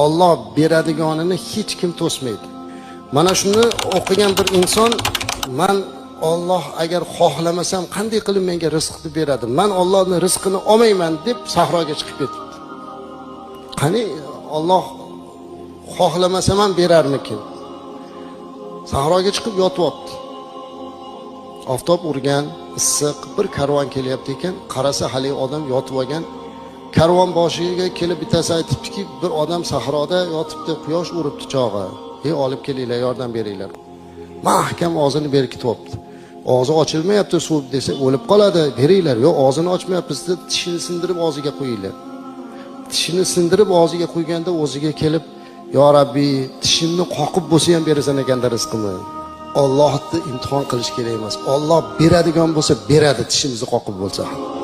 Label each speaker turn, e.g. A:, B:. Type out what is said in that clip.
A: Alloh beradiganini hech kim to'smaydi. Mana shuni o'qigan bir inson, men Alloh agar xohlamasam qanday qilib menga rizqni beradi? Men Allohning rizqini olmayman deb sahroga chiqib ketibdi. Qani Alloh xohlamasa ham berarmikin? Sahroga chiqib yotyapti. Oftob urgan, issiq bir karvon kelyapti ekan, qarasa hali odam yotib olgan. Karvon boshiga kelib bittasi aytibdiki, bir odam sahroda yotibdi, quyosh uribdi chog'i. Olib kelinglar, yordam beringlar. Mahkam og'zini berkityapti. Og'zi ochilmayapti, suv desa o'lib qoladi, beringlar. Yo'q, og'zini ochmayapti, tishini sindirib og'ziga qo'yinglar. Tishini sindirib og'ziga qo'yganda o'ziga kelib, "Yo Rabbiy, tishimni qoqib bo'lsa ham berasan ekanda rizqimni." Allohni imtihon qilish kerak emas. Alloh beradigan bo'lsa beradi, tishimizni qoqib bo'lsa ham.